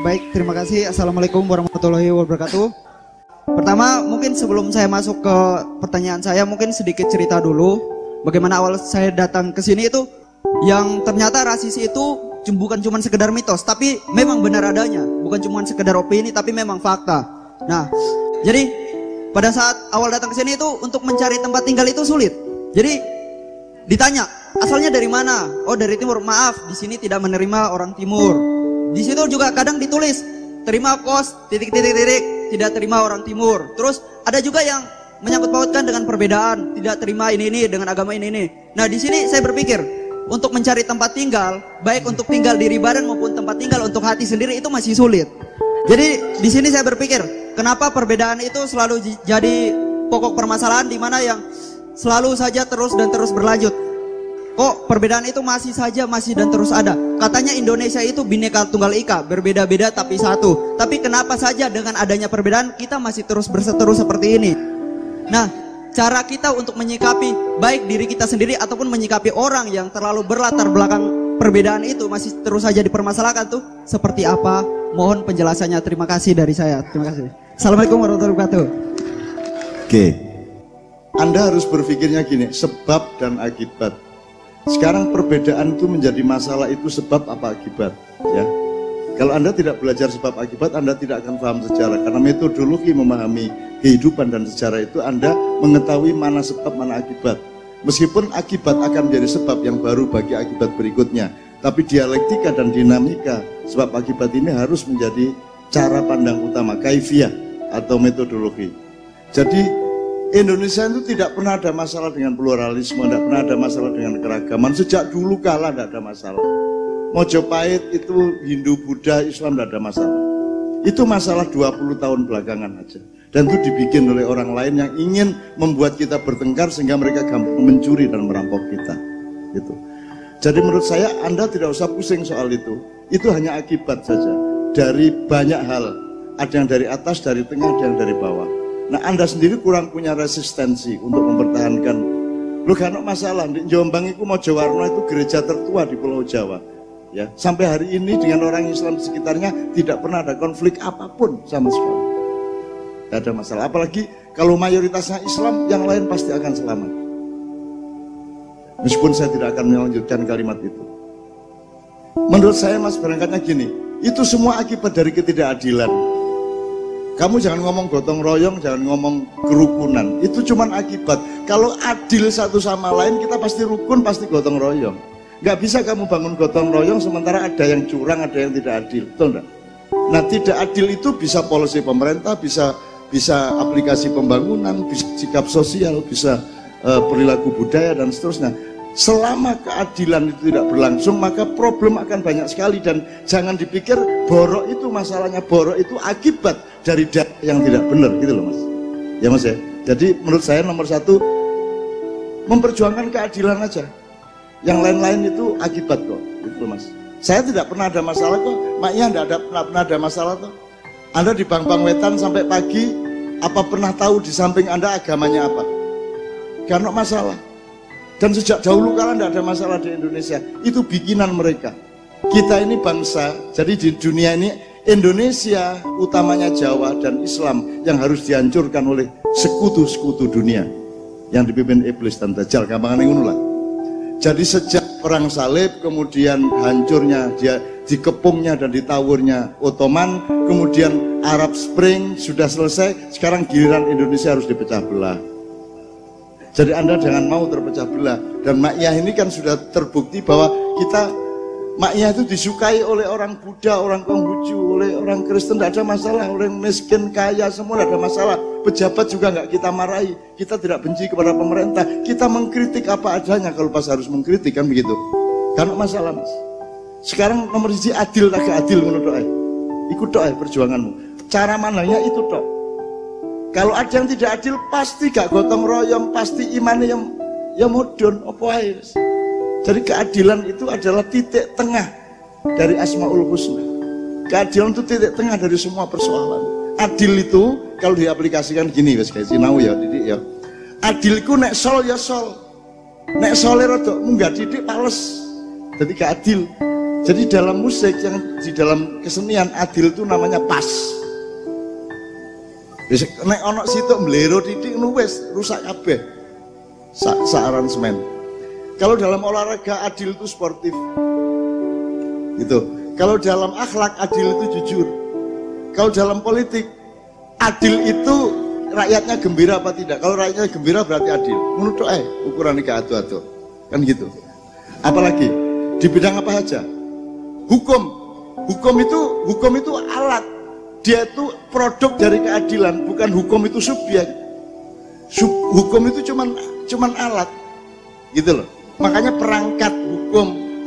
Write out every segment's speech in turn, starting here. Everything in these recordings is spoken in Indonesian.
Baik, terima kasih. Assalamualaikum warahmatullahi wabarakatuh. Pertama, mungkin sebelum saya masuk ke pertanyaan saya, mungkin sedikit cerita dulu. Bagaimana awal saya datang ke sini itu, yang ternyata rasis itu bukan cuma sekedar mitos, tapi memang benar adanya. Bukan cuma sekedar opini, tapi memang fakta. Nah, jadi pada saat awal datang ke sini itu, untuk mencari tempat tinggal itu sulit. Jadi ditanya, asalnya dari mana? Oh, dari timur. Maaf, di sini tidak menerima orang timur. Di situ juga kadang ditulis terima kos tidak terima orang timur. Terus ada juga yang menyangkut pautkan dengan perbedaan, tidak terima ini dengan agama ini. Nah, di sini saya berpikir untuk mencari tempat tinggal, baik untuk tinggal diri badan maupun tempat tinggal untuk hati sendiri itu masih sulit. Jadi di sini saya berpikir, kenapa perbedaan itu selalu jadi pokok permasalahan, di mana yang selalu saja terus berlanjut. Kok perbedaan itu masih dan terus ada. Katanya Indonesia itu Bhinneka Tunggal Ika, berbeda-beda tapi satu. Tapi kenapa saja dengan adanya perbedaan kita masih terus berseteru seperti ini? Nah, cara kita untuk menyikapi baik diri kita sendiri ataupun menyikapi orang yang terlalu berlatar belakang perbedaan itu masih terus saja dipermasalahkan tuh seperti apa? Mohon penjelasannya. Terima kasih dari saya. Terima kasih. Assalamualaikum warahmatullahi wabarakatuh. Oke. Anda harus berpikirnya gini, sebab dan akibat. Sekarang perbedaan itu menjadi masalah, itu sebab apa akibat, ya. Kalau Anda tidak belajar sebab akibat, Anda tidak akan paham sejarah. Karena metodologi memahami kehidupan dan sejarah itu Anda mengetahui mana sebab, mana akibat. Meskipun akibat akan menjadi sebab yang baru bagi akibat berikutnya, tapi dialektika dan dinamika sebab akibat ini harus menjadi cara pandang utama, kaifiyah atau metodologi. Jadi Indonesia itu tidak pernah ada masalah dengan pluralisme, tidak pernah ada masalah dengan keragaman. Sejak dulu kala tidak ada masalah. Mojopahit itu Hindu, Buddha, Islam tidak ada masalah. Itu masalah 20 tahun belakangan aja. Dan itu dibikin oleh orang lain yang ingin membuat kita bertengkar sehingga mereka gampang mencuri dan merampok kita. Gitu. Jadi menurut saya Anda tidak usah pusing soal itu. Itu hanya akibat saja dari banyak hal. Ada yang dari atas, dari tengah, ada yang dari bawah. Nah, Anda sendiri kurang punya resistensi untuk mempertahankan. Lu kan masalah di Jombang itu Mojowarno itu gereja tertua di Pulau Jawa. Ya, sampai hari ini dengan orang Islam di sekitarnya tidak pernah ada konflik apapun sama sekali. Tidak ada masalah. Apalagi kalau mayoritasnya Islam, yang lain pasti akan selamat. Meskipun saya tidak akan melanjutkan kalimat itu. Menurut saya Mas, berangkatnya gini, itu semua akibat dari ketidakadilan. Kamu jangan ngomong gotong royong, jangan ngomong kerukunan. Itu cuman akibat. Kalau adil satu sama lain, kita pasti rukun, pasti gotong royong. Nggak bisa kamu bangun gotong royong sementara ada yang curang, ada yang tidak adil. Betul enggak? Nah, tidak adil itu bisa polisi pemerintah, bisa aplikasi pembangunan, bisa sikap sosial, bisa perilaku budaya dan seterusnya. Selama keadilan itu tidak berlangsung, maka problem akan banyak sekali. Dan jangan dipikir borok itu masalahnya, borok itu akibat dari yang tidak benar, gitu loh Mas. Ya Mas ya. Jadi menurut saya nomor satu, memperjuangkan keadilan aja. Yang lain-lain itu akibat kok, gitu loh Mas. Saya tidak pernah ada masalah kok, maknya tidak pernah ada masalah kok. Anda di Bang Wetan sampai pagi, apa pernah tahu di samping Anda agamanya apa? Karena masalah. Dan sejak dahulu kala tidak ada masalah di Indonesia. Itu bikinan mereka. Kita ini bangsa, jadi di dunia ini Indonesia utamanya Jawa dan Islam yang harus dihancurkan oleh sekutu-sekutu dunia yang dipimpin iblis dan dajjal, gampangan yang lah. Jadi sejak perang salib, kemudian hancurnya dia dikepungnya dan ditawurnya Ottoman, kemudian Arab Spring sudah selesai, sekarang giliran Indonesia harus dipecah belah. Jadi Anda jangan mau terpecah belah. Dan Makyah ini kan sudah terbukti bahwa kita, Makyah itu disukai oleh orang Buddha, orang Konghucu, oleh orang Kristen, tidak ada masalah. Orang miskin, kaya, semua tidak ada masalah. Pejabat juga nggak kita marahi. Kita tidak benci kepada pemerintah. Kita mengkritik apa adanya kalau pas harus mengkritik, kan begitu. Karena masalah Mas. Sekarang nomor siji adil tak adil menurut doa. Ikut doa perjuanganmu. Cara mananya itu doa. Kalau ada yang tidak adil, pasti gak gotong royong, pasti imannya yang mudun, apa ae. Jadi keadilan itu adalah titik tengah dari Asmaul Husna. Keadilan itu titik tengah dari semua persoalan. Adil itu kalau diaplikasikan gini, guys, sinau ya, Didik ya. Adilku nek sol ya sol, nek sole rada munggah Didik pales. Jadi gak adil. Jadi dalam musik, yang di dalam kesenian adil itu namanya pas. Nek ono situ mlero titik wis rusak kabeh. Aransemen. Kalau dalam olahraga adil itu sportif. Gitu. Kalau dalam akhlak adil itu jujur. Kalau dalam politik adil itu rakyatnya gembira apa tidak? Kalau rakyatnya gembira berarti adil. Menurut ukurannya ke atu-atu. Kan gitu. Apalagi di bidang apa aja? Hukum itu alat. Dia itu produk dari keadilan, bukan hukum itu subjek. Hukum itu cuman alat. Gitu loh. Makanya perangkat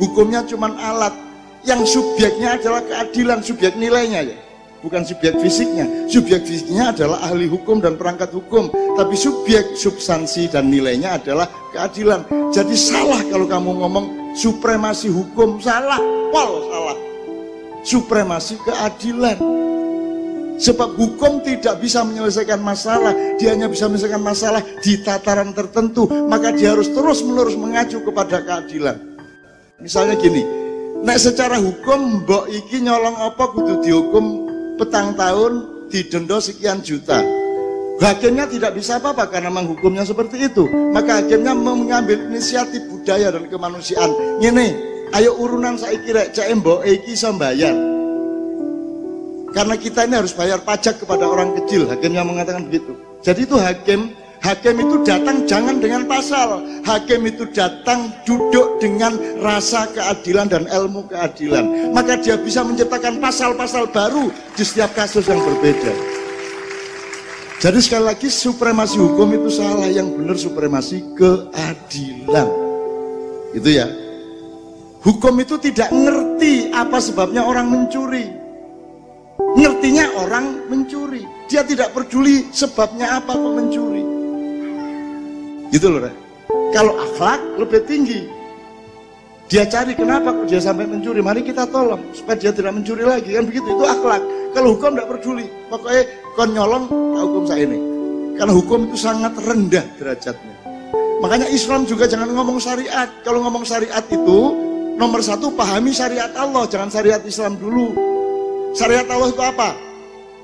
hukumnya cuman alat. Yang subjeknya adalah keadilan, subjek nilainya ya. Bukan subjek fisiknya. Subjek fisiknya adalah ahli hukum dan perangkat hukum. Tapi subjek, substansi dan nilainya adalah keadilan. Jadi salah kalau kamu ngomong supremasi hukum, salah. Salah. Supremasi keadilan. Sebab hukum tidak bisa menyelesaikan masalah. Dia hanya bisa menyelesaikan masalah di tataran tertentu. Maka dia harus terus-menerus mengacu kepada keadilan. Misalnya gini, nek secara hukum mbok iki nyolong apa kudu dihukum petang tahun, didenda sekian juta. Hakimnya tidak bisa apa-apa karena memang hukumnya seperti itu. Maka hakimnya mengambil inisiatif budaya dan kemanusiaan. Ngene, ayo urunan saiki rek cek mbok iki iso bayar. Karena kita ini harus bayar pajak kepada orang kecil. Hakimnya mengatakan begitu. Jadi itu hakim itu datang jangan dengan pasal. Hakim itu datang duduk dengan rasa keadilan dan ilmu keadilan. Maka dia bisa menciptakan pasal-pasal baru di setiap kasus yang berbeda. Jadi sekali lagi supremasi hukum itu salah. Yang benar supremasi keadilan. Itu ya. Hukum itu tidak ngerti apa sebabnya orang mencuri. Ngertinya orang mencuri. Dia tidak peduli sebabnya apa kok mencuri. Gitu loh, Rek. Kalau akhlak lebih tinggi. Dia cari kenapa kok dia sampai mencuri. Mari kita tolong supaya dia tidak mencuri lagi. Kan begitu, itu akhlak. Kalau hukum tidak peduli. Pokoknya kon nyolong, tak hukum saya ini. Karena hukum itu sangat rendah derajatnya. Makanya Islam juga jangan ngomong syariat. Kalau ngomong syariat itu nomor satu pahami syariat Allah. Jangan syariat Islam dulu. Syariat Allah itu apa?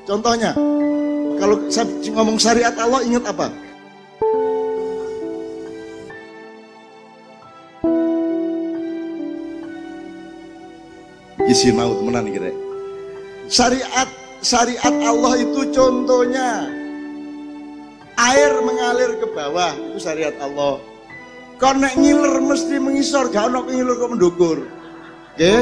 Contohnya, kalau saya ngomong syariat Allah ingat apa? Isi mau temenan kira. Syariat Allah itu contohnya air mengalir ke bawah, itu syariat Allah. Kau nek ngiler mesti mengisor, gak ono ngiler kok mendukur. Oke?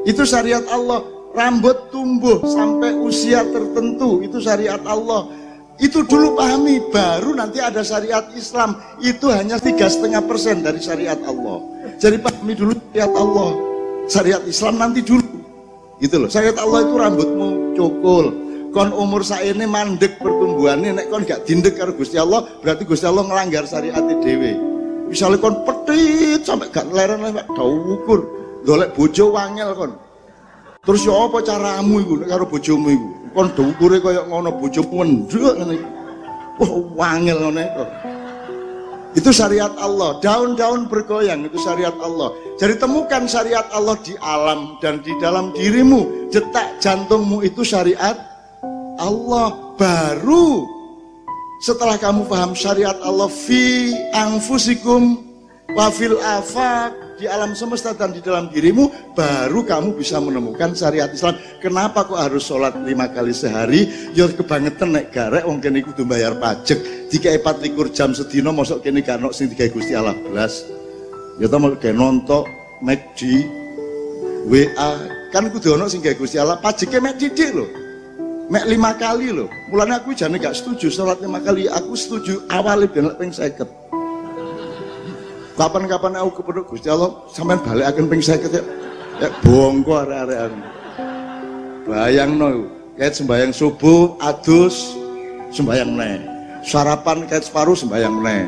Itu syariat Allah. Rambut tumbuh sampai usia tertentu, itu syariat Allah. Itu dulu pahami, baru nanti ada syariat Islam. Itu hanya 3,5% dari syariat Allah. Jadi pahami dulu syariat Allah. Syariat Islam nanti dulu. Gitu loh. Syariat Allah itu rambutmu cukul. Kon umur saene mandek pertumbuhannya, nek kon gak dindek karo Gusti Allah, berarti Gusti Allah ngelanggar syariat dhewe. Misalnya kon petit sampai gak leren-leren dawa ukur, golek bojo wangel kon. Terus ya apa caramu iku nek karo bojomu iku? Kon ukure kaya ngono bojomu nduk ngene iki. Wah, wangel ngene kok. Itu syariat Allah. Daun-daun bergoyang itu syariat Allah. Jadi temukan syariat Allah di alam dan di dalam dirimu. Detak jantungmu itu syariat Allah. Baru setelah kamu paham syariat Allah fi anfusikum wa fil afaq, di alam semesta dan di dalam dirimu, baru kamu bisa menemukan syariat Islam. Kenapa kok harus sholat 5 kali sehari? Ya kebangetan nek garek wong kene kudu bayar pajak. Dikai 24 jam sedina mosok kene gak ono sing digawe Gusti Allah blas. Ya ta mau gawe nonton McD, WA, kan kudu ono sing gawe Gusti Allah, pajake mek didik lho. Mek 5 kali lho. Mulane aku jane gak setuju sholat 5 kali, aku setuju awale ben ping 50. Kapan-kapan aku kepeduk Gusti Allah sampean balekaken ping 50 ya. Ya bongko arek-arek. Bayangno kayak sembahyang subuh adus sembahyang meneh. Sarapan kayak separuh sembahyang meneh.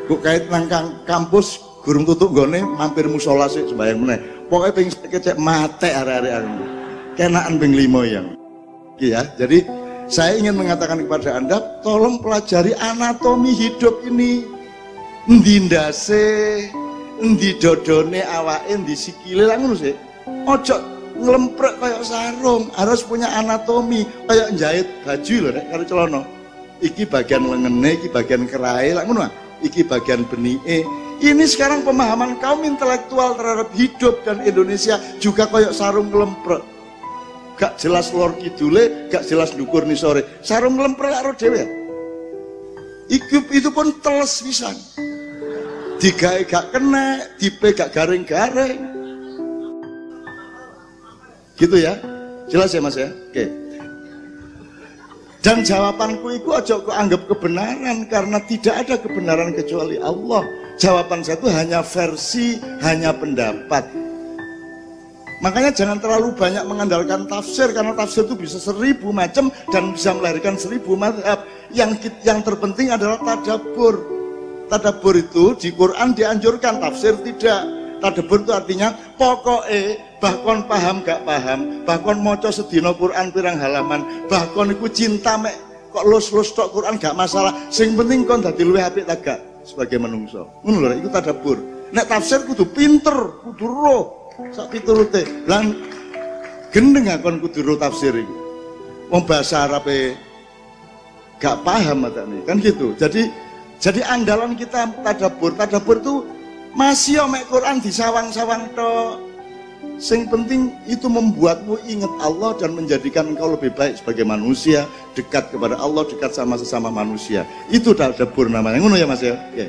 Kok kayak nang kampus gurung tutup nggone mampir musala sik sembahyang meneh. Pokoke ping 50 cek mate arek-arek. Kenaan ping 5 yang. Iki ya. Jadi saya ingin mengatakan kepada Anda, tolong pelajari anatomi hidup ini. Endi ndase, endi dodone awake, endi sikile lah ngono sih. Ojo ngelemprek kayak sarung, harus punya anatomi kayak jahit baju loh nek karo celana. Iki bagian lengene, iki bagian kerahe, lak ngono. Iki bagian benike. Ini sekarang pemahaman kaum intelektual terhadap hidup dan Indonesia juga kayak sarung ngelemprek. Gak jelas lor kidule, gak jelas ndukur ni sore. Sarung ngelemprek karo dhewe. Itu pun teles pisan. Digawe gak kena, dipe gak garing-garing. Gitu ya. Jelas ya Mas ya? Oke. Dan jawabanku itu aja kok anggap kebenaran, karena tidak ada kebenaran kecuali Allah. Jawaban saya itu hanya versi, hanya pendapat. Makanya jangan terlalu banyak mengandalkan tafsir, karena tafsir itu bisa 1000 macam dan bisa melahirkan 1000 mazhab. Yang terpenting adalah tadabbur. Tadabbur itu di Quran dianjurkan, tafsir tidak. Tadabbur itu artinya pokoknya bahkan paham gak paham, bahkan maca sedina Quran pirang halaman, bahkan iku cinta mek kok lus-lus tok Quran gak masalah. Sing penting kon dadi luwih apik ta gak sebagai manungsa. Ngono lho, iku tadabbur. Nek tafsir kudu pinter, kudu roh sak piturute. Lan gendeng akon kudu roh tafsir iku. Wong bahasa Arabe gak paham matane, kan gitu. Jadi andalan kita tadabbur. Tadabbur itu masih mek Quran disawang-sawang tok. Sing penting itu membuatmu ingat Allah dan menjadikan engkau lebih baik sebagai manusia, dekat kepada Allah, dekat sama sesama manusia. Itu tadabbur namanya. Ngono ya Mas ya? Okay.